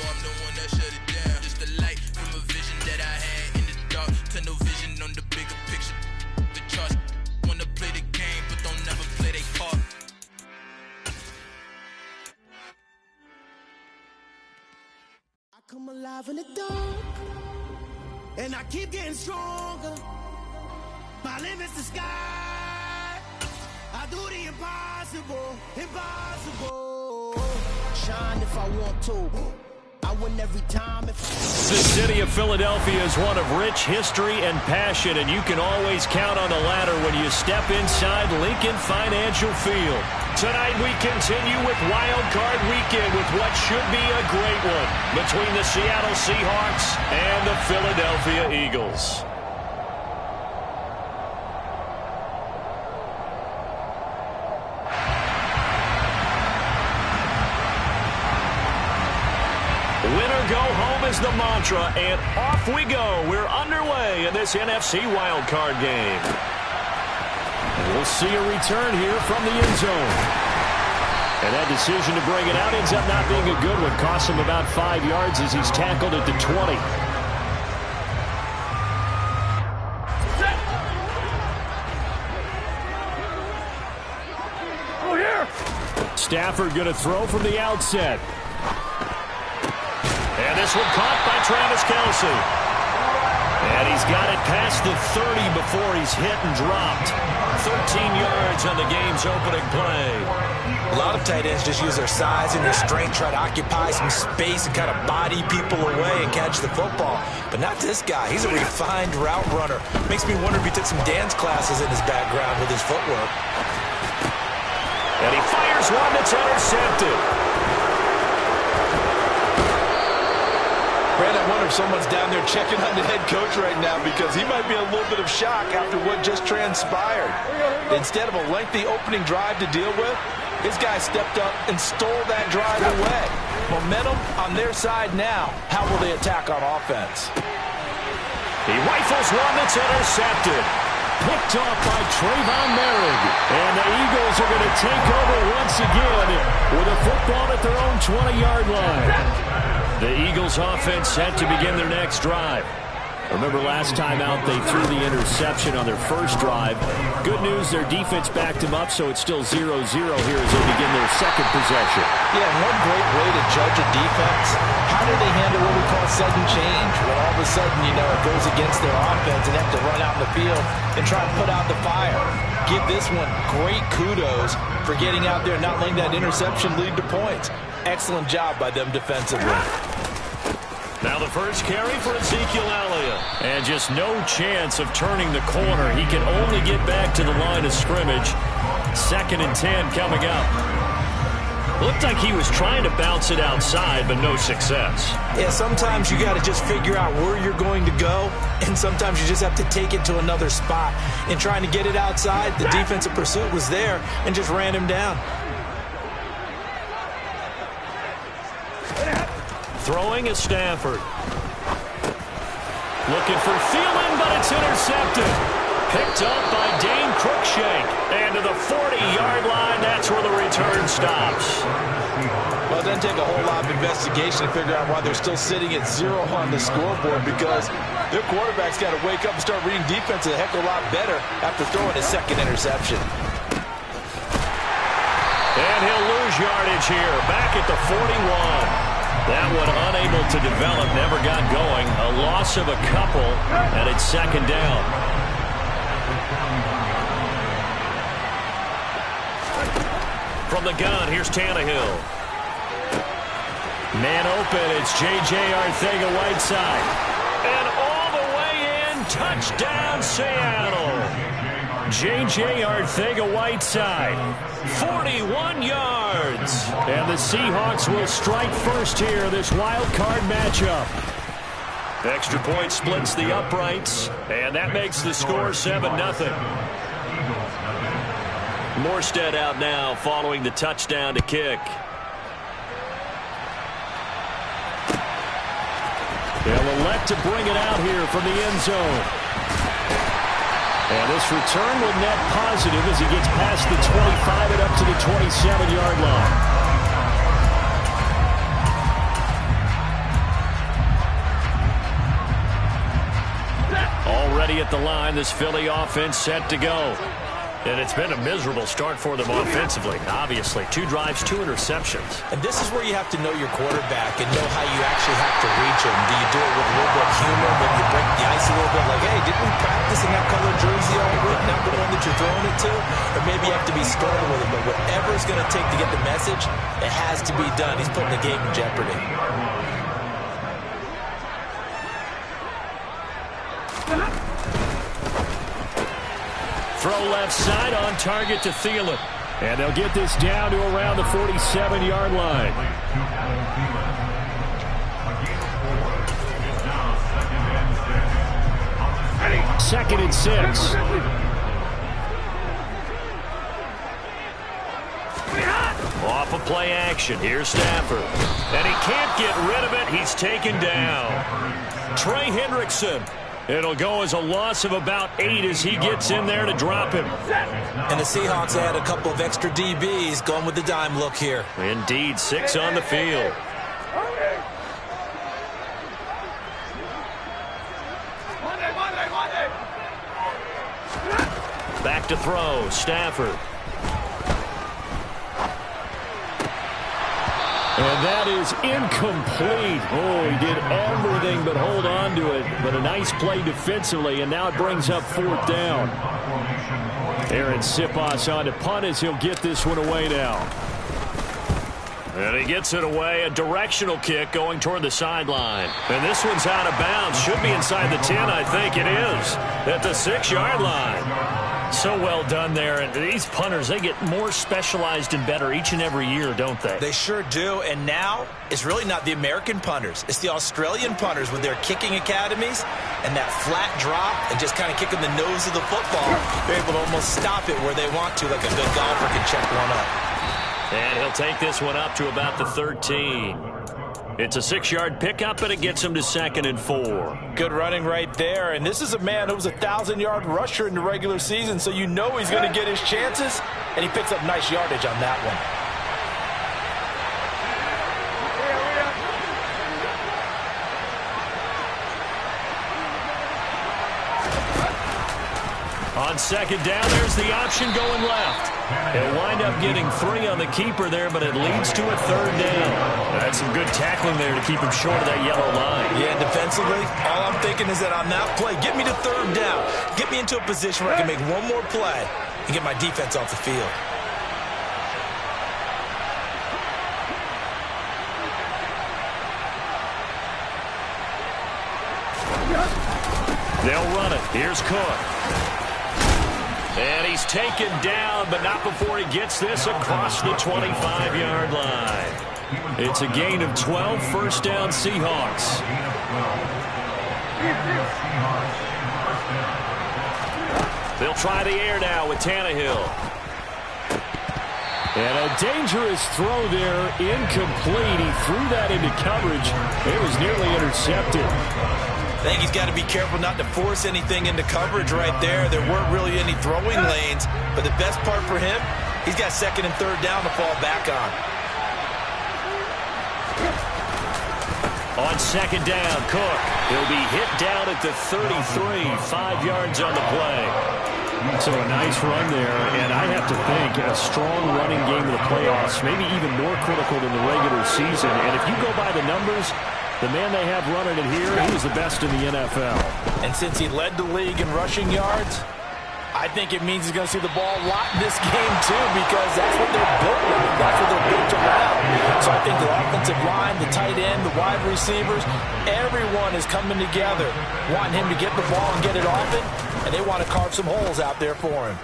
I'm the one that shut it down. Just the light from a vision that I had in the dark. Tunnel vision on the bigger picture. The charts wanna play the game, but don't never play their part. I come alive in the dark, and I keep getting stronger. My limit's the sky. I do the impossible, impossible. Shine if I want to. I win every time. The city of Philadelphia is one of rich history and passion, and you can always count on the ladder when you step inside Lincoln Financial Field. Tonight we continue with Wild Card Weekend with what should be a great one between the Seattle Seahawks and the Philadelphia Eagles. Winner go home is the mantra, and off we go. We're underway in this NFC wildcard game. We'll see a return here from the end zone. And that decision to bring it out ends up not being a good one. Costs him about 5 yards as he's tackled at the 20. Oh, here! Stafford going to throw from the outset. And this one caught by Travis Kelce. And he's got it past the 30 before he's hit and dropped. 13 yards on the game's opening play. A lot of tight ends just use their size and their strength, try to occupy some space and kind of body people away and catch the football. But not this guy. He's a refined route runner. Makes me wonder if he took some dance classes in his background with his footwork. And he fires one that's intercepted. Brad, I wonder if someone's down there checking on the head coach right now because he might be in a little bit of shock after what just transpired. Instead of a lengthy opening drive to deal with, his guy stepped up and stole that drive away. Momentum on their side now. How will they attack on offense? He rifles one that's intercepted. Picked off by Trayvon Merrick. And the Eagles are going to take over once again with a football at their own 20-yard line. The Eagles offense set to begin their next drive. Remember last time out they threw the interception on their first drive. Good news, their defense backed them up, so it's still 0-0 here as they begin their second possession. Yeah, one great way to judge a defense, how do they handle what we call sudden change? When all of a sudden, you know, it goes against their offense and they have to run out in the field and try and put out the fire. Give this one great kudos for getting out there and not letting that interception lead to points. Excellent job by them defensively. Now the first carry for Ezekiel Elliott. And just no chance of turning the corner. He can only get back to the line of scrimmage. 2nd and 10 coming up. Looked like he was trying to bounce it outside, but no success. Yeah, sometimes you got to just figure out where you're going to go, and sometimes you just have to take it to another spot. In trying to get it outside, the defensive pursuit was there and just ran him down. Throwing is Stafford. Looking for Thielen, but it's intercepted. Picked up by Dane Cruikshank. And to the 40-yard line, that's where the return stops. Well, it doesn't take a whole lot of investigation to figure out why they're still sitting at 0 on the scoreboard, because their quarterback's got to wake up and start reading defense a heck of a lot better after throwing his second interception. And he'll lose yardage here, back at the 41. That one unable to develop, never got going. A loss of a couple, and it's 2nd down. From the gun, here's Tannehill. Man open, it's J.J. Arcega-Whiteside. And all the way in, touchdown Seattle. J.J. Arcega-Whiteside, 41 yards. And the Seahawks will strike first here, this wild card matchup. Extra point splits the uprights, and that makes the score 7-0. Morstead out now following the touchdown to kick. They'll elect to bring it out here from the end zone. And this return will net positive as he gets past the 25 and up to the 27-yard line. ready at the line. This Philly offense set to go. And it's been a miserable start for them offensively, obviously. 2 drives, 2 interceptions. And this is where you have to know your quarterback and know how you actually have to reach him. Do you do it with a little bit of humor when you break the ice a little bit? Like, hey, didn't we practice in that color jersey already? Not the one that you're throwing it to? Or maybe you have to be stern with him. But whatever it's going to take to get the message, it has to be done. He's putting the game in jeopardy. Throw left side on target to Thielen. And they'll get this down to around the 47-yard line. Second and 6. Off of play action. Here's Stafford. And he can't get rid of it. He's taken down. Trey Hendrickson. It'll go as a loss of about 8 as he gets in there to drop him. And the Seahawks add a couple of extra DBs going with the dime look here. Indeed, 6 on the field. Back to throw, Stafford. And that is incomplete. Oh, he did everything but hold on to it. But a nice play defensively, and now it brings up 4th down. Aaron Siposs on to punt as he'll get this one away now. And he gets it away, a directional kick going toward the sideline. And this one's out of bounds. Should be inside the 10, I think it is. At the 6-yard line. So well done there. And these punters, they get more specialized and better each and every year, don't they? They sure do. And now it's really not the American punters. It's the Australian punters with their kicking academies and that flat drop and just kind of kicking the nose of the football. They're able to almost stop it where they want to, like a good golfer can check one up. And he'll take this one up to about the 13. It's a 6-yard pickup, and it gets him to 2nd and 4. Good running right there. And this is a man who was a 1,000-yard rusher in the regular season, so you know he's going to get his chances, and he picks up nice yardage on that one. On 2nd down, there's the option going left. He'll wind up getting 3 on the keeper there, but it leads to a 3rd down. That's some good tackling there to keep him short of that yellow line. Yeah, defensively, all I'm thinking is that on that play, get me to 3rd down. Get me into a position where I can make one more play and get my defense off the field. They'll run it. Here's Cook. And he's taken down, but not before he gets this across the 25-yard line. It's a gain of 12, 1st down Seahawks. They'll try the air now with Tannehill. And a dangerous throw there, incomplete. He threw that into coverage. It was nearly intercepted. I think he's got to be careful not to force anything into coverage right there. There weren't really any throwing lanes, but the best part for him, he's got 2nd and 3rd down to fall back on. On 2nd down, Cook. He'll be hit down at the 33, 5 yards on the play. So a nice run there, and I have to think a strong running game in the playoffs, maybe even more critical than the regular season. And if you go by the numbers, the man they have running it here, he was the best in the NFL. And since he led the league in rushing yards, I think it means he's going to see the ball a lot in this game, too, because that's what they're built with. That's what they're built around. So I think the offensive line, the tight end, the wide receivers, everyone is coming together, wanting him to get the ball and get it often, and they want to carve some holes out there for him.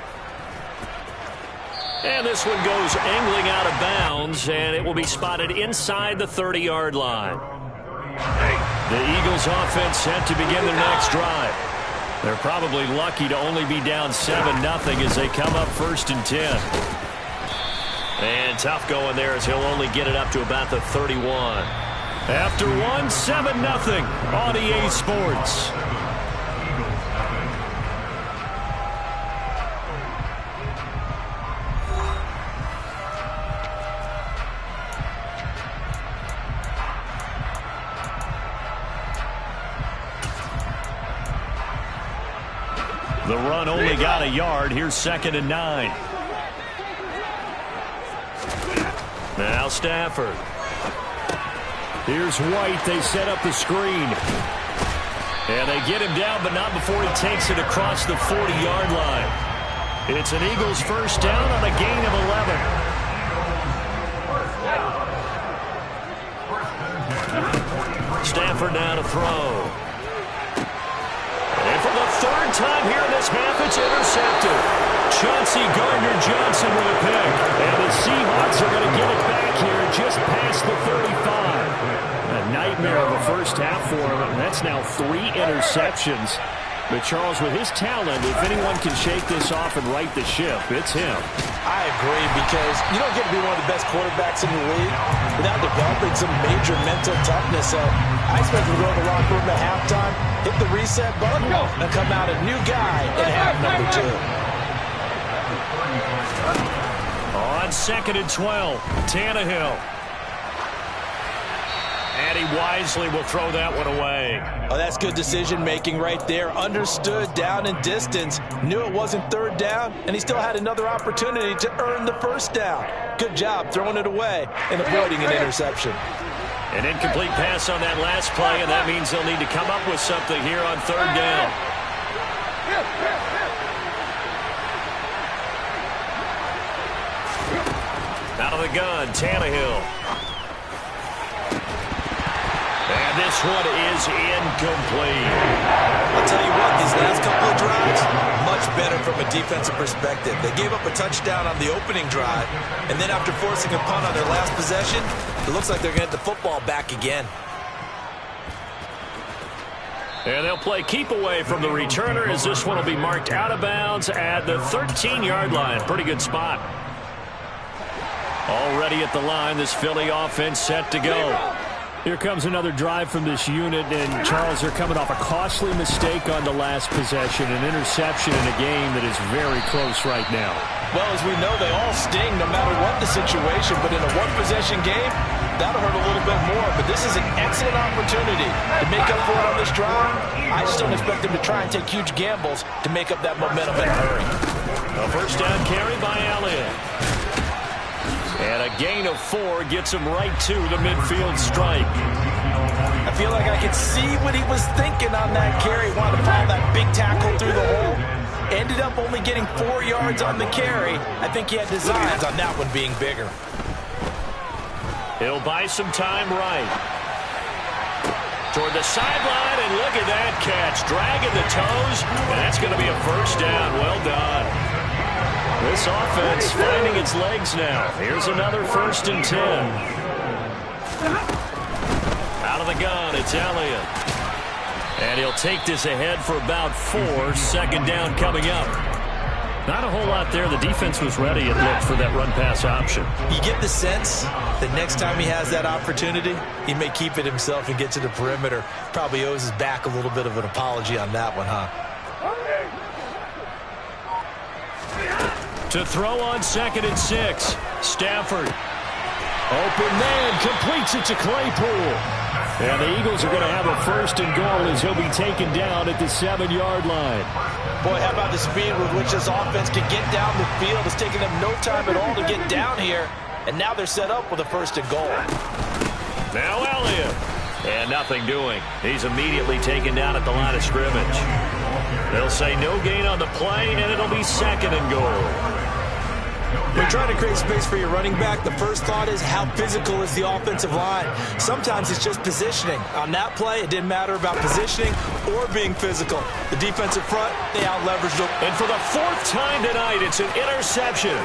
And this one goes angling out of bounds, and it will be spotted inside the 30-yard line. The Eagles offense set to begin their next drive. They're probably lucky to only be down 7-0 as they come up 1st and 10. And tough going there as he'll only get it up to about the 31. After 7-0 on EA Sports. The run only got a yard. Here's 2nd and 9. Now Stafford. Here's White. They set up the screen. And they get him down, but not before he takes it across the 40-yard line. It's an Eagles first down on a gain of 11. Stafford now to throw. And for the 3rd time here in this half, it's intercepted. Chauncey Gardner-Johnson with a pick. And the Seahawks are going to get it back here just past the 35. A nightmare of a first half for him. And that's now 3 interceptions. But Charles, with his talent, if anyone can shake this off and right the ship, it's him. I agree, because you don't get to be one of the best quarterbacks in the league without developing some major mental toughness. So I expect him to go to the locker room at halftime, hit the reset button, and come out a new guy in half number 2. On 2nd and 12, Tannehill. And he wisely will throw that one away. Oh, that's good decision-making right there. Understood down and distance. Knew it wasn't 3rd down, and he still had another opportunity to earn the 1st down. Good job throwing it away and avoiding an interception. An incomplete pass on that last play, and that means they'll need to come up with something here on 3rd down. Out of the gun, Tannehill. And this one is incomplete. I'll tell you what, these last couple of drives, much better from a defensive perspective. They gave up a touchdown on the opening drive, and then after forcing a punt on their last possession, it looks like they're going to get the football back again. And they'll play keep away from the returner, as this one will be marked out of bounds at the 13-yard line. Pretty good spot. Already at the line, this Philly offense set to go. Here comes another drive from this unit, and Charles, they're coming off a costly mistake on the last possession, an interception in a game that is very close right now. Well, as we know, they all sting no matter what the situation, but in a one-possession game, that'll hurt a little bit more. But this is an excellent opportunity to make up for it on this drive. I just don't expect them to try and take huge gambles to make up that momentum in a hurry. A first down carry by Elliott. And a gain of 4 gets him right to the midfield stripe. I feel like I could see what he was thinking on that carry. Wanted to follow that big tackle through the hole. Ended up only getting 4 yards on the carry. I think he had designs on that one being bigger. He'll buy some time right. Toward the sideline, and look at that catch. Dragging the toes, and that's going to be a first down. Well done. This offense finding its legs now. Here's another 1st and 10. Out of the gun, it's Elliott. And he'll take this ahead for about 4. 2nd down coming up. Not a whole lot there. The defense was ready, it looked, for that run-pass option. You get the sense that next time he has that opportunity, he may keep it himself and get to the perimeter. Probably owes his back a little bit of an apology on that one, huh? To throw on 2nd and 6. Stafford. Open man, completes it to Claypool. And the Eagles are going to have a 1st and goal as he'll be taken down at the 7-yard line. Boy, how about the speed with which this offense can get down the field? It's taken them no time at all to get down here. And now they're set up with a 1st and goal. Now Elliott. And nothing doing. He's immediately taken down at the line of scrimmage. They'll say no gain on the play, and it'll be 2nd and goal. When you're trying to create space for your running back, the first thought is how physical is the offensive line. Sometimes it's just positioning. On that play, it didn't matter about positioning or being physical. The defensive front, they out-leveraged them. And for the 4th time tonight, it's an interception.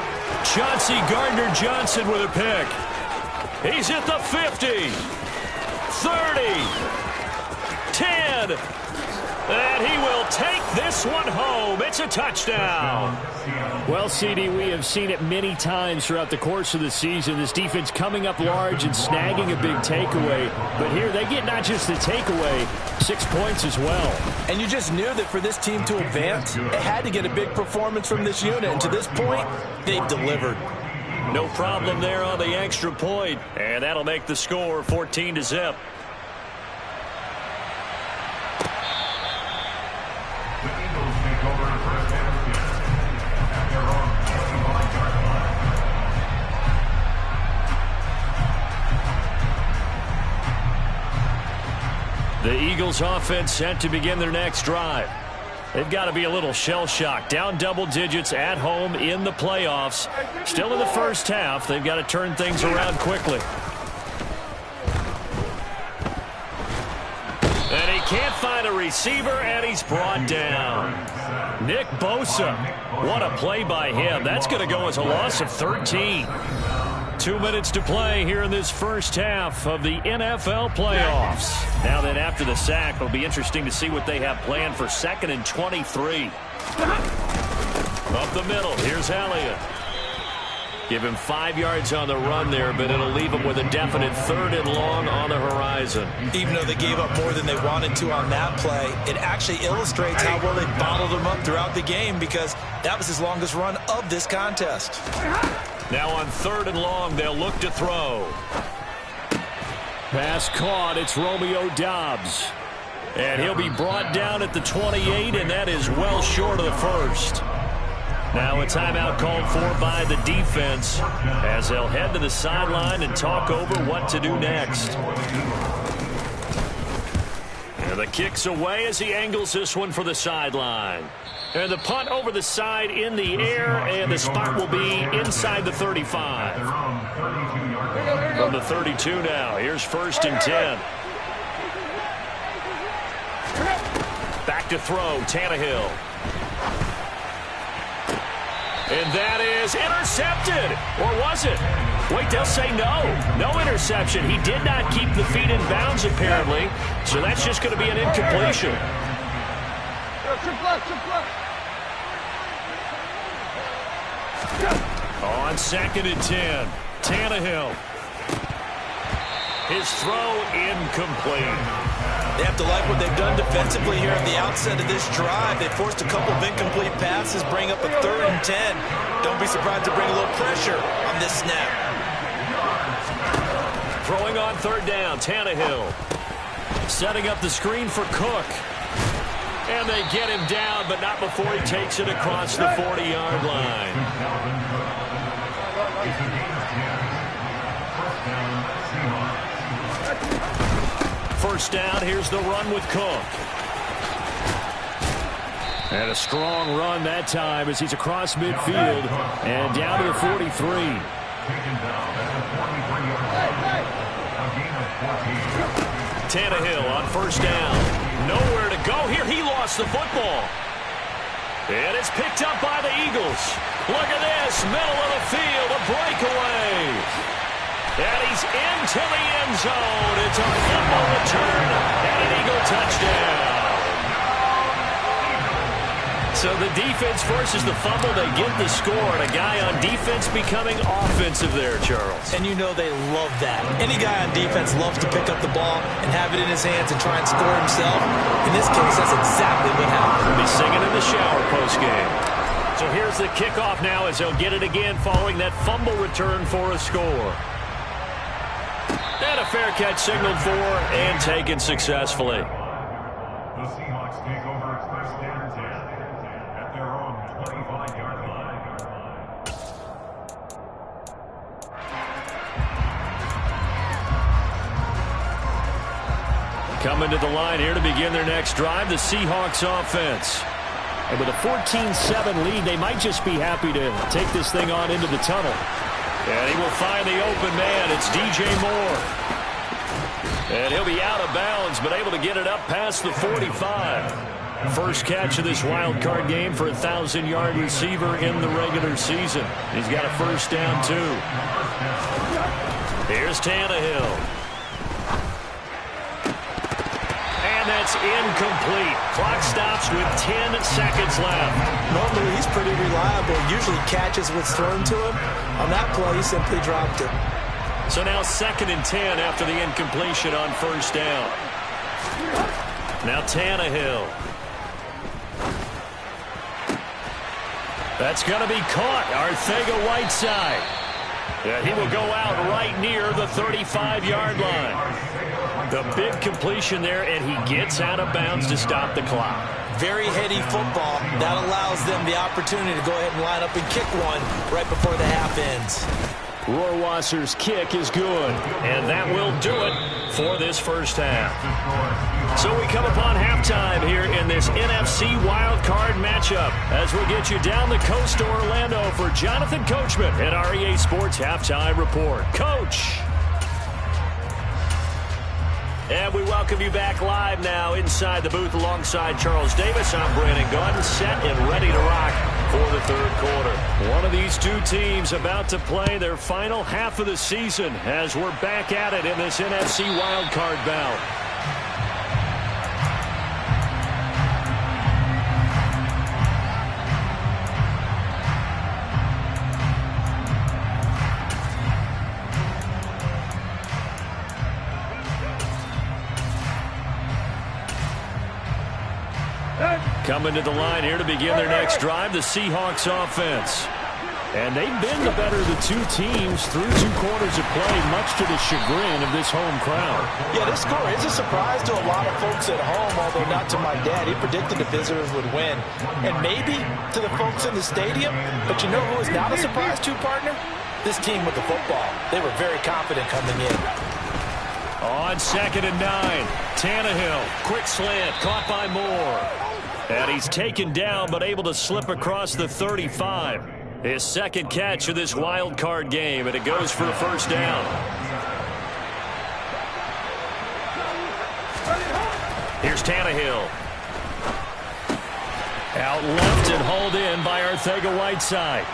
Chauncey Gardner-Johnson with a pick. He's at the 50, 30, 10, and he will take this one home. It's a touchdown. Well, CD, we have seen it many times throughout the course of the season. This defense coming up large and snagging a big takeaway. But here they get not just the takeaway, 6 points as well. And you just knew that for this team to advance, it had to get a big performance from this unit. And to this point, they've delivered. No problem there on the extra point. And that'll make the score 14-0. The Eagles take over on 1st The Eagles offense set to begin their next drive. They've got to be a little shell-shocked. Down double digits at home in the playoffs. Still in the first half. They've got to turn things around quickly. And he can't find a receiver, and he's brought down. Nick Bosa. What a play by him. That's going to go as a loss of 13. 2 minutes to play here in this first half of the NFL playoffs. Now then, after the sack, it'll be interesting to see what they have planned for 2nd and 23. Up the middle, here's Elliott. Give him 5 yards on the run there, but it'll leave him with a definite 3rd and long on the horizon. Even though they gave up more than they wanted to on that play, it actually illustrates how well they bottled him up throughout the game, because that was his longest run of this contest. Now on 3rd and long, they'll look to throw. Pass caught. It's Romeo Doubs. And he'll be brought down at the 28, and that is well short of the first. Now a timeout called for by the defense as they'll head to the sideline and talk over what to do next. And the kick's away as he angles this one for the sideline. And the punt over the side in the air, and the spot will be inside the 35. From the 32 now, here's 1st and 10. Back to throw, Tannehill. And that is intercepted. Or was it? Wait, they'll say no. No interception. He did not keep the feet in bounds, apparently. So that's just going to be an incompletion. On 2nd and 10, Tannehill. His throw incomplete. They have to like what they've done defensively here at the outset of this drive. They forced a couple of incomplete passes, bring up a 3rd and 10. Don't be surprised to bring a little pressure on this snap. Throwing on 3rd down, Tannehill. Setting up the screen for Cook. And they get him down, but not before he takes it across the 40-yard line. First down, here's the run with Cook. And a strong run that time as he's across midfield and down to the 43. Tannehill on 1st down. Nowhere to go here. He lost the football. And it's picked up by the Eagles. Look at this. Middle of the field. A breakaway. And he's into the end zone. It's a fumble return and an Eagle touchdown. So the defense forces the fumble. They get the score. And a guy on defense becoming offensive there, Charles. And you know they love that. Any guy on defense loves to pick up the ball and have it in his hands and try and score himself. In this case, that's exactly what happened. He'll be singing in the shower postgame. So here's the kickoff now as they'll get it again following that fumble return for a score. And a fair catch signaled for and taken successfully. The Seahawks take over 1st and 10 at their own 25-yard line. Coming to the line here to begin their next drive, the Seahawks offense. And with a 14-7 lead, they might just be happy to take this thing on into the tunnel. And he will find the open man. It's DJ Moore. And he'll be out of bounds, but able to get it up past the 45. First catch of this wild card game for a 1,000-yard receiver in the regular season. He's got a first down, too. Here's Tannehill. And that's incomplete. Clock stops with 10 seconds left. Normally, he's pretty reliable. Usually catches what's thrown to him. On that play, he simply dropped it. So now 2nd and 10 after the incompletion on 1st down. Now Tannehill. That's going to be caught. Arcega-Whiteside. Yeah, he will go out right near the 35-yard line. The big completion there, and he gets out of bounds to stop the clock. Very heady football. That allows them the opportunity to go ahead and line up and kick one right before the half ends. Rohrwasser's kick is good, and that will do it for this first half. So we come upon halftime here in this NFC wildcard matchup as we'll get you down the coast to Orlando for Jonathan Coachman at our EA Sports Halftime Report. Coach! And we welcome you back live now inside the booth alongside Charles Davis. I'm Brandon Gunn, set and ready to rock for the third quarter. One of these two teams about to play their final half of the season as we're back at it in this NFC wildcard bout. Coming to the line here to begin their next drive, the Seahawks offense. And they've been the better of the two teams through 2 quarters of play, much to the chagrin of this home crowd. Yeah, this score is a surprise to a lot of folks at home, although not to my dad. He predicted the visitors would win. And maybe to the folks in the stadium. But you know who is not a surprise to, partner? This team with the football. They were very confident coming in. On 2nd and 9, Tannehill, quick slant, caught by Moore. And he's taken down but able to slip across the 35. His second catch of this wild card game, and it goes for a first down. Here's Tannehill. Out left and hauled in by Arcega-Whiteside.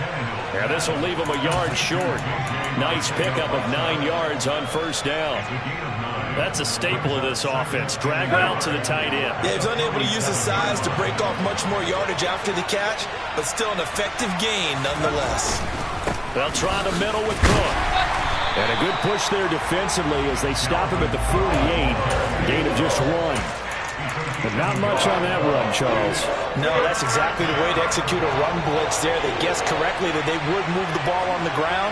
And this will leave him a yard short. Nice pickup of 9 yards on first down. That's a staple of this offense. Drag route to the tight end. Yeah, he's unable to use his size to break off much more yardage after the catch, but still an effective gain nonetheless. They'll try the middle with Cook. And a good push there defensively as they stop him at the 48. Gain of just 1. But not much on that run, Charles. No, that's exactly the way to execute a run blitz there. They guessed correctly that they would move the ball on the ground,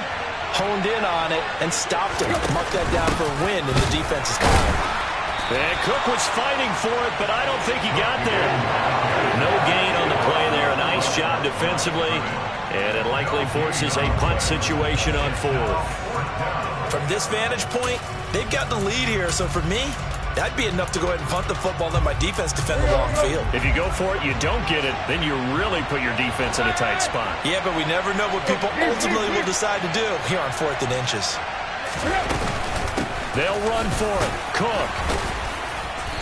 honed in on it, and stopped it. Mark that down for a win in the defense's column. And Cook was fighting for it, but I don't think he got there. No gain on the play there. A nice job defensively, and it likely forces a punt situation on 4th. From this vantage point, they've got the lead here, so for me, that'd be enough to go ahead and punt the football and let my defense defend the long field. If you go for it, you don't get it, then you really put your defense in a tight spot. Yeah, but we never know what people ultimately will decide to do here on 4th and inches. They'll run for it. Cook.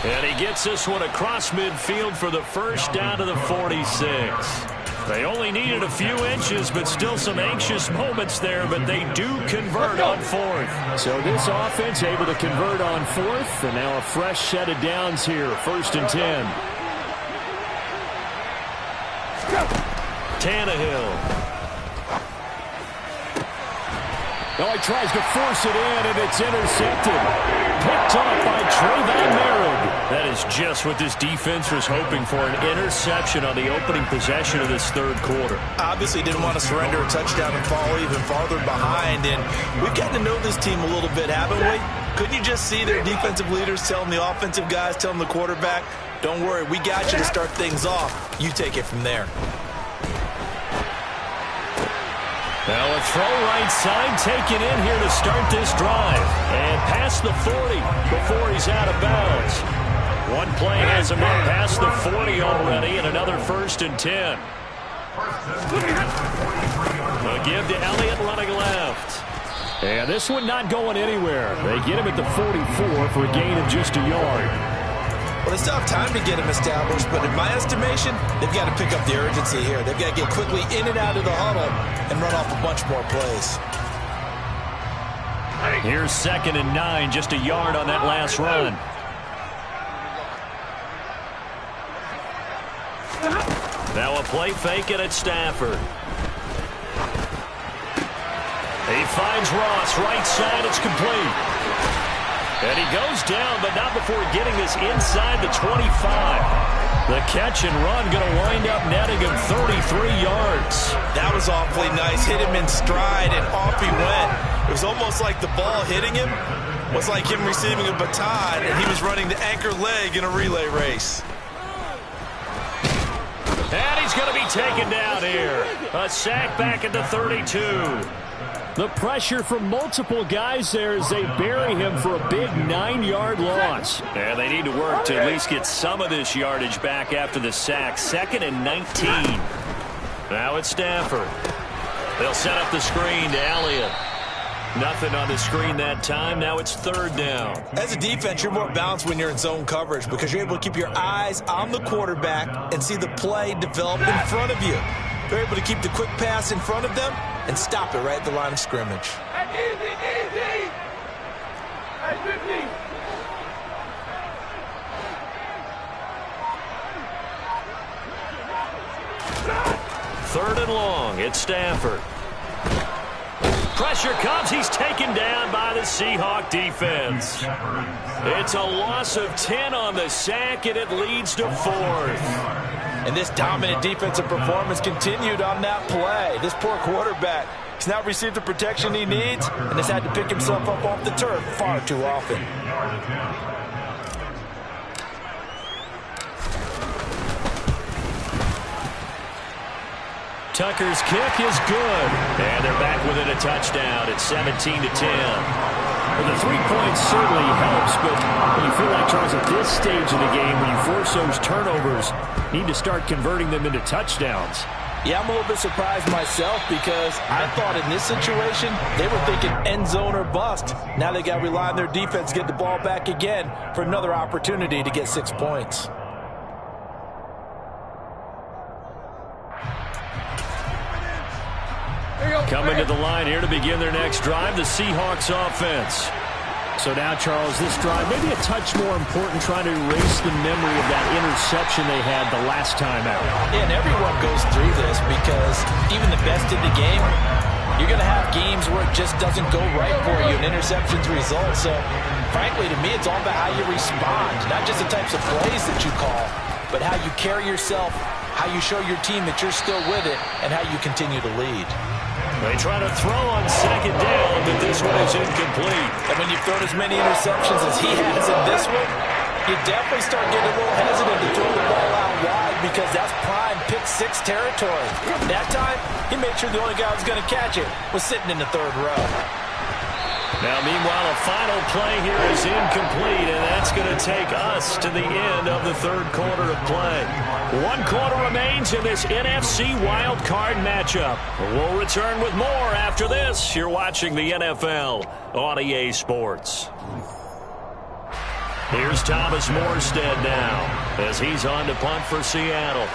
And he gets this one across midfield for the first down to the 46. They only needed a few inches, but still some anxious moments there, but they do convert on 4th. So this offense able to convert on 4th, and now a fresh set of downs here, 1st and 10. Tannehill. Now he tries to force it in, and it's intercepted. Picked off by Trayvon Merrick. That is just what this defense was hoping for, an interception on the opening possession of this third quarter. Obviously didn't want to surrender a touchdown and fall even farther behind, and we've gotten to know this team a little bit, haven't we? Couldn't you just see their defensive leaders telling the offensive guys, telling the quarterback, don't worry, we got you to start things off. You take it from there. Now a throw right side taken in here to start this drive. And past the 40 before he's out of bounds. One play has him up past the 40 already, and another 1st and 10. A give to Elliott running left. And this one not going anywhere. They get him at the 44 for a gain of just a yard. Well, they still have time to get him established, but in my estimation, they've got to pick up the urgency here. They've got to get quickly in and out of the huddle and run off a bunch more plays. Here's 2nd and 9, just a yard on that last run. Now a play fake it at Stafford. He finds Ross, right side, it's complete. And he goes down, but not before getting this inside the 25. The catch and run going to wind up netting him 33 yards. That was awfully nice. Hit him in stride, and off he went. It was almost like the ball hitting him was like him receiving a baton, and he was running the anchor leg in a relay race. And he's going to be taken down here. A sack back at the 32. The pressure from multiple guys there as they bury him for a big 9-yard loss. And they need to work to at least get some of this yardage back after the sack. 2nd and 19. Now it's Stafford. They'll set up the screen to Elliott. Nothing on the screen that time. Now it's 3rd down. As a defense, you're more balanced when you're in zone coverage because you're able to keep your eyes on the quarterback and see the play develop in front of you. They're able to keep the quick pass in front of them and stop it right at the line of scrimmage. Easy. 3rd and long. It's Stafford. Pressure comes. He's taken down by the Seahawk defense. It's a loss of 10 on the sack, and it leads to 4th. And this dominant defensive performance continued on that play. This poor quarterback has not received the protection he needs and has had to pick himself up off the turf far too often. Tucker's kick is good. And they're back within a touchdown. It's 17-10. Well, the 3 points certainly helps, but you feel like, Charles, at this stage of the game, when you force those turnovers, you need to start converting them into touchdowns. Yeah, I'm a little bit surprised myself because I thought in this situation they were thinking end zone or bust. Now they got to rely on their defense to get the ball back again for another opportunity to get 6 points. Coming to the line here to begin their next drive, the Seahawks offense. So now, Charles, this drive maybe a touch more important, trying to erase the memory of that interception they had the last time out. Yeah, and everyone goes through this because even the best in the game, you're going to have games where it just doesn't go right for you, and interceptions result. So, frankly, to me, it's all about how you respond, not just the types of plays that you call, but how you carry yourself, how you show your team that you're still with it, and how you continue to lead. They try to throw on 2nd down, but this one is incomplete. And when you've thrown as many interceptions as he has in this one, you definitely start getting a little hesitant to throw the ball out wide because that's prime pick-6 territory. That time, he made sure the only guy who was going to catch it was sitting in the 3rd row. Now, meanwhile, a final play here is incomplete, and that's going to take us to the end of the 3rd quarter of play. 1 quarter remains in this NFC Wild Card matchup. We'll return with more after this. You're watching the NFL on EA Sports. Here's Thomas Morstead now as he's on to punt for Seattle.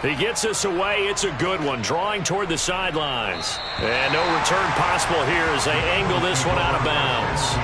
He gets us away. It's a good one, drawing toward the sidelines. And no return possible here as they angle this one out of bounds.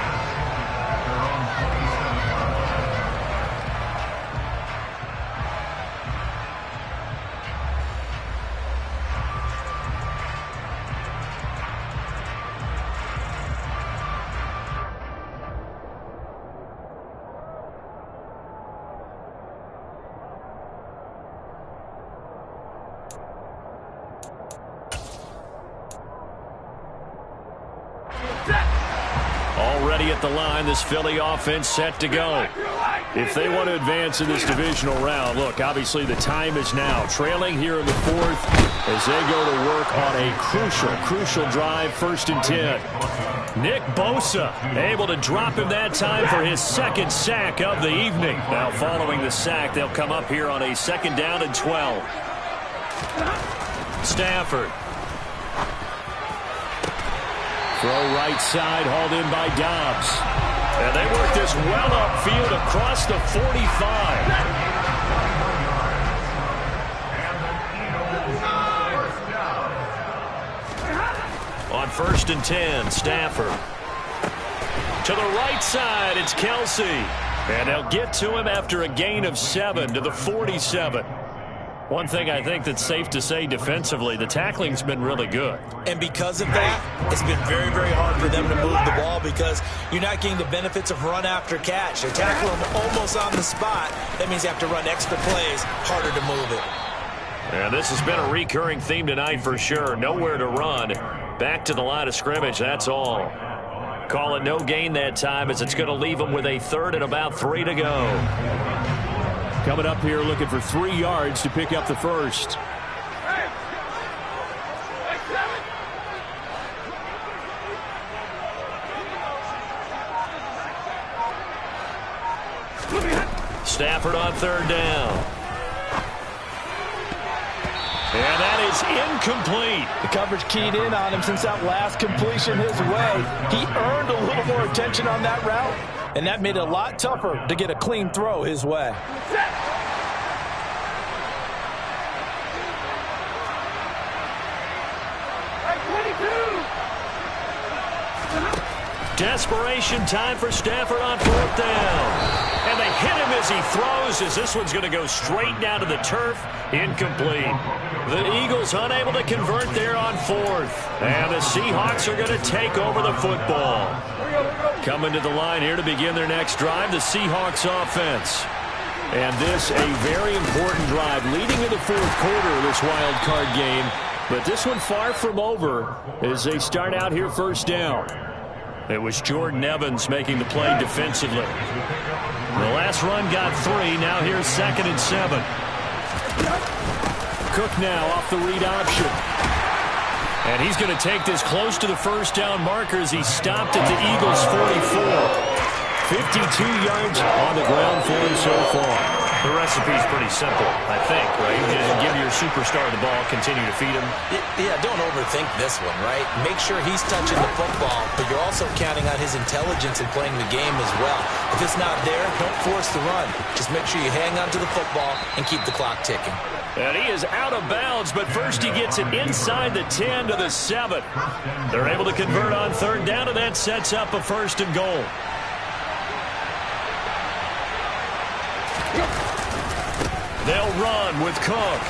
Already at the line, this Philly offense set to go. If they want to advance in this divisional round, look, obviously the time is now. Trailing here in the 4th as they go to work on a crucial drive, 1st and 10. Nick Bosa able to drop him that time for his 2nd sack of the evening. Now following the sack, they'll come up here on a 2nd down and 12. Stafford. Throw right side, hauled in by Dobbs. And they work this well upfield across the 45. On 1st and 10, Stafford. To the right side, it's Kelsey. And they'll get to him after a gain of 7 to the 47. One thing I think that's safe to say defensively, the tackling's been really good. And because of that, it's been very, very hard for them to move the ball because you're not getting the benefits of run after catch. They're tackling them almost on the spot. That means you have to run extra plays, harder to move it. And this has been a recurring theme tonight for sure. Nowhere to run. Back to the line of scrimmage, that's all. Call it no gain that time as it's going to leave them with a 3rd and about 3 to go. Coming up here looking for 3 yards to pick up the 1st. Stafford on third down. And that is incomplete. The coverage keyed in on him since that last completion his way. He earned a little more attention on that route, and that made it a lot tougher to get a clean throw his way. Desperation time for Stafford on fourth down. And they hit him as he throws, as this one's going to go straight down to the turf. Incomplete. The Eagles unable to convert there on fourth. And the Seahawks are going to take over the football. Coming to the line here to begin their next drive, the Seahawks offense. And this a very important drive leading to the fourth quarter of this wild card game. But this one far from over as they start out here first down. It was Jordan Evans making the play defensively. The last run got 3. Now here's 2nd and 7. Cook now off the read option. And he's going to take this close to the first down marker as he stopped at the Eagles' 44. 52 yards on the ground for him so far. The recipe's pretty simple, I think, right? Just give your superstar the ball, continue to feed him. Yeah, don't overthink this one, right? Make sure he's touching the football, but you're also counting on his intelligence in playing the game as well. If it's not there, don't force the run. Just make sure you hang on to the football and keep the clock ticking. And he is out of bounds, but first he gets it inside the 10 to the 7. They're able to convert on third down, and that sets up a 1st and goal. They'll run with Cook.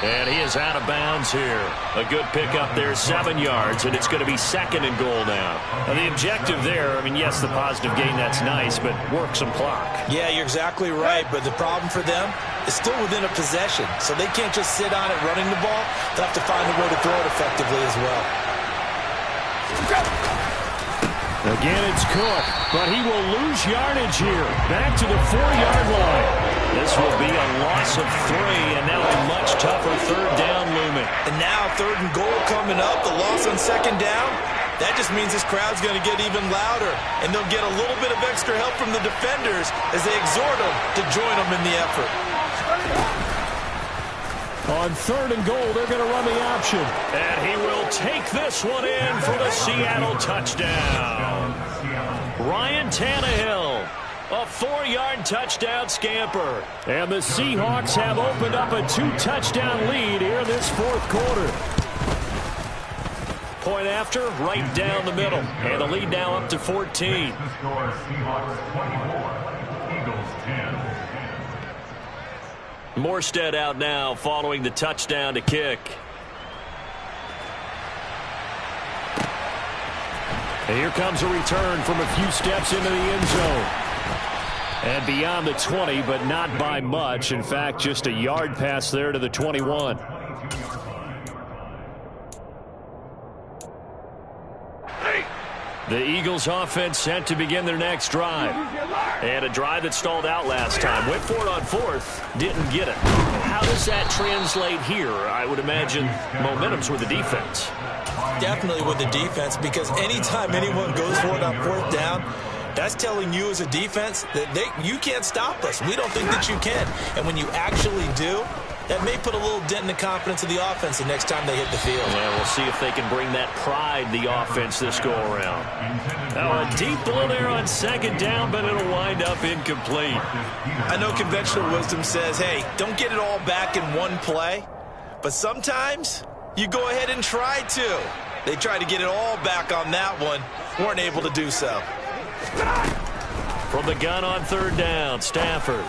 And he is out of bounds here. A good pickup there, 7 yards, and it's going to be 2nd and goal now. And the objective there, I mean, yes, the positive gain, that's nice, but work some clock. Yeah, you're exactly right, but the problem for them is still within a possession, so they can't just sit on it running the ball. They'll have to find a way to throw it effectively as well. Again, it's Cook, but he will lose yardage here. Back to the 4-yard line. This will be a loss of 3, and now a much tougher third down looming. And now 3rd and goal coming up, the loss on 2nd down. That just means this crowd's going to get even louder, and they'll get a little bit of extra help from the defenders as they exhort them to join them in the effort. On 3rd and goal, they're going to run the option. And he will take this one in for the Seattle touchdown. Ryan Tannehill, a 4-yard touchdown scamper. And the Seahawks have opened up a 2-touchdown lead here in this fourth quarter. Point after, right down the middle. And the lead now up to 14. The score, Seahawks 24, Eagles 10. Morstead out now following the touchdown to kick. And here comes a return from a few steps into the end zone. And beyond the 20, but not by much. In fact, just a yard pass there to the 21. The Eagles offense set to begin their next drive. And a drive that stalled out last time. Went for it on 4th, didn't get it. How does that translate here? I would imagine momentum's with the defense. Definitely with the defense, because anytime anyone goes for it on 4th down, that's telling you as a defense that you can't stop us. We don't think that you can. And when you actually do, that may put a little dent in the confidence of the offense the next time they hit the field. Yeah, we'll see if they can bring that pride, the offense, this go-around. Now, a deep blow there on 2nd down, but it'll wind up incomplete. I know conventional wisdom says, hey, don't get it all back in one play. But sometimes you go ahead and try to. They tried to get it all back on that one. Weren't able to do so. From the gun on 3rd down, Stafford.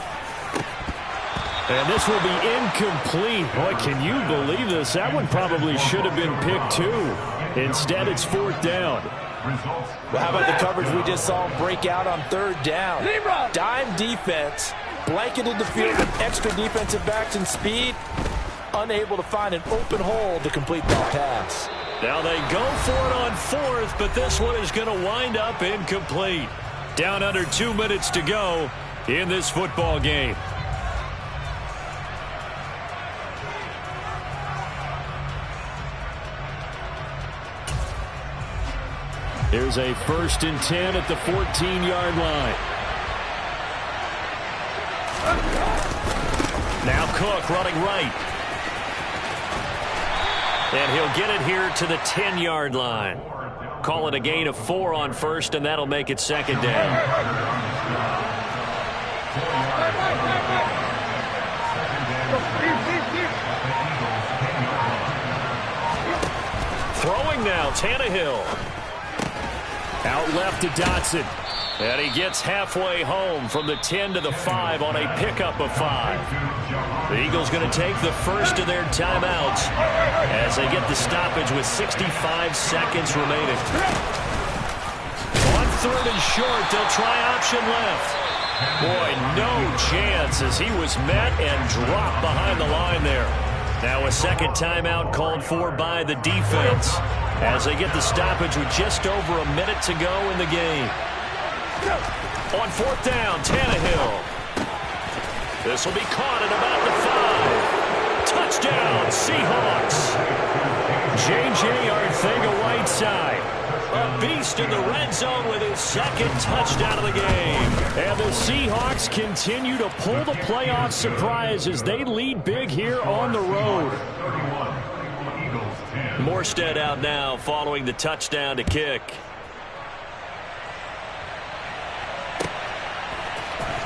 And this will be incomplete. Boy, can you believe this? That one probably should have been picked too. Instead, it's 4th down. Well, how about the coverage we just saw break out on 3rd down? Dime defense, blanketed the field with extra defensive backs and speed, unable to find an open hole to complete that pass. Now they go for it on 4th, but this one is going to wind up incomplete. Down under 2 minutes to go in this football game. Here's a 1st and 10 at the 14-yard line. Now Cook running right. And he'll get it here to the 10-yard line. Call it a gain of 4 on 1st, and that'll make it 2nd down. Throwing now, Tannehill. Out left to Dotson. And he gets halfway home from the 10 to the 5 on a pickup of 5. The Eagles going to take the first of their timeouts as they get the stoppage with 65 seconds remaining. On 3rd and short, they'll try option left. Boy, no chance as he was met and dropped behind the line there. Now a 2nd timeout called for by the defense as they get the stoppage with just over a minute to go in the game. On 4th down, Tannehill. This will be caught at about the 5. Touchdown, Seahawks. J.J. Arcega-Whiteside. A beast in the red zone with his 2nd touchdown of the game. And the Seahawks continue to pull the playoff surprise as they lead big here on the road. Morstead out now following the touchdown to kick.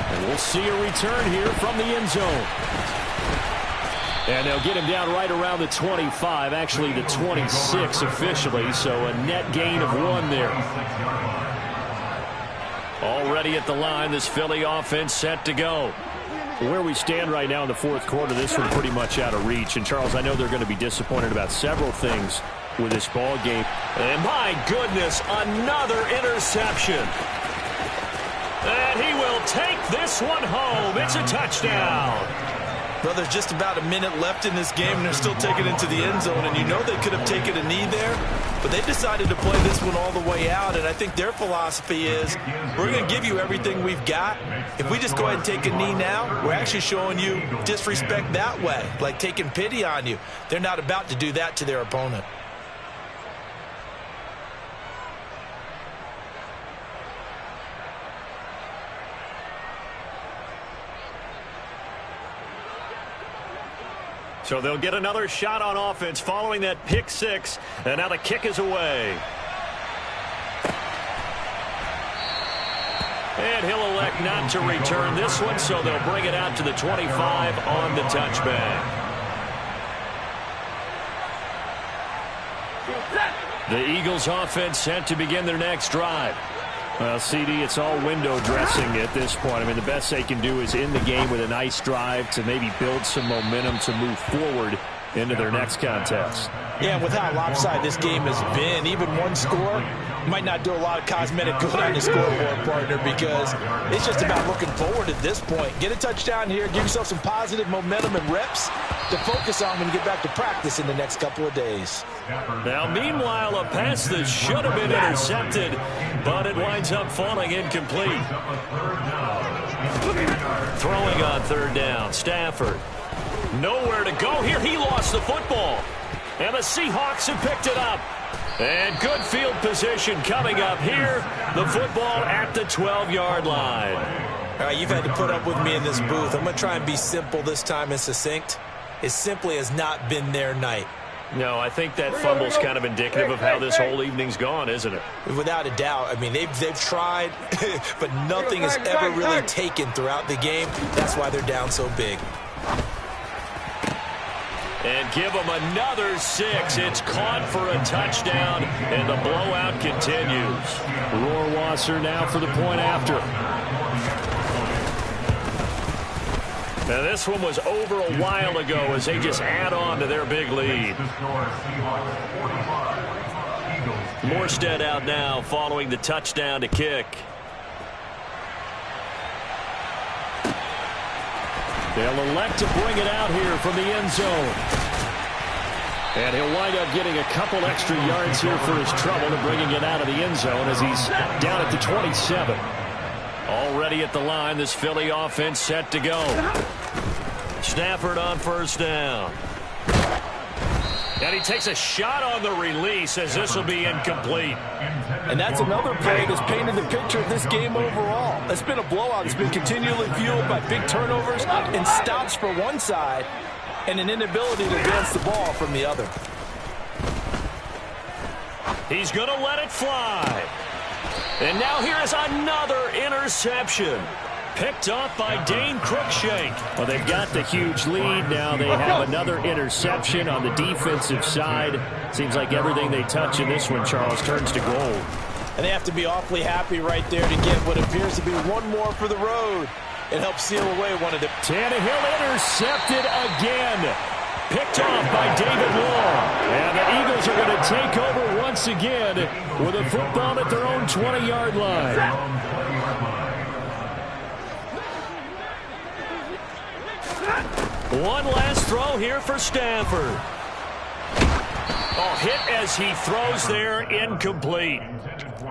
And we'll see a return here from the end zone. And they'll get him down right around the 25, actually the 26 officially, so a net gain of 1 there. Already at the line, this Philly offense set to go. Where we stand right now in the 4th quarter, this one pretty much out of reach. And, Charles, I know they're going to be disappointed about several things with this ball game. And, my goodness, another interception. And he will take this one home. It's a touchdown. Well, there's just about a minute left in this game, and they're still taking it into the end zone. And you know they could have taken a knee there, but they decided to play this one all the way out. And I think their philosophy is, we're going to give you everything we've got. If we just go ahead and take a knee now, we're actually showing you disrespect that way, like taking pity on you. They're not about to do that to their opponent. So they'll get another shot on offense following that pick 6. And now the kick is away. And he'll elect not to return this one, so they'll bring it out to the 25 on the touchback. The Eagles offense set to begin their next drive. Well, CD, it's all window dressing at this point. I mean, the best they can do is in the game with a nice drive to maybe build some momentum to move forward into their next contest. Yeah, and with how lopsided this game has been, even one score might not do a lot of cosmetic good on the scoreboard, partner, because it's just about looking forward at this point. Get a touchdown here, give yourself some positive momentum and reps to focus on when you get back to practice in the next couple of days. Now, meanwhile, a pass that should have been intercepted, but it winds up falling incomplete. Throwing on 3rd down, Stafford. Nowhere to go here. He lost the football. And the Seahawks have picked it up. And good field position coming up here. The football at the 12-yard line. All right, you've had to put up with me in this booth. I'm going to try and be simple this time and succinct. It simply has not been their night. No, I think that fumble's kind of indicative of how this whole evening's gone, isn't it? Without a doubt. I mean, they've tried, but nothing has ever really taken throughout the game. That's why they're down so big. And give them another 6. It's caught for a touchdown, and the blowout continues. Rohrwasser now for the point after. Now, this one was over a while ago as they just add on to their big lead. Morstead out now following the touchdown to kick. They'll elect to bring it out here from the end zone. And he'll wind up getting a couple extra yards here for his trouble and bringing it out of the end zone as he's down at the 27. Already at the line, this Philly offense set to go. Stafford on 1st down. And he takes a shot on the release as this will be incomplete. And that's another play that's painted the picture of this game overall. It's been a blowout. It's been continually fueled by big turnovers and stops for one side and an inability to advance the ball from the other. He's going to let it fly. And now here is another interception. Picked off by Dane Cruikshank. Well, they've got the huge lead. Now they have another interception on the defensive side. Seems like everything they touch in this one, Charles, turns to gold. And they have to be awfully happy right there to get what appears to be one more for the road. It helps seal away one of the... Tannehill intercepted again. Picked off by David Long. And the Eagles are going to take over once again with a football at their own 20-yard line. One last throw here for Stanford. Oh, hit as he throws there, incomplete.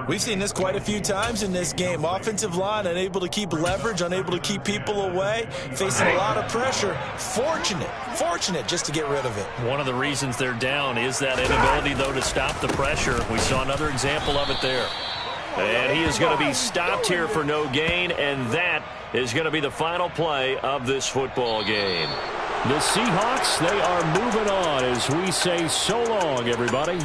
We've seen this quite a few times in this game. Offensive line unable to keep leverage, unable to keep people away, facing a lot of pressure. Fortunate just to get rid of it. One of the reasons they're down is that inability, though, to stop the pressure. We saw another example of it there. And he is going to be stopped here for no gain, and that is going to be the final play of this football game. The Seahawks, they are moving on as we say so long, everybody.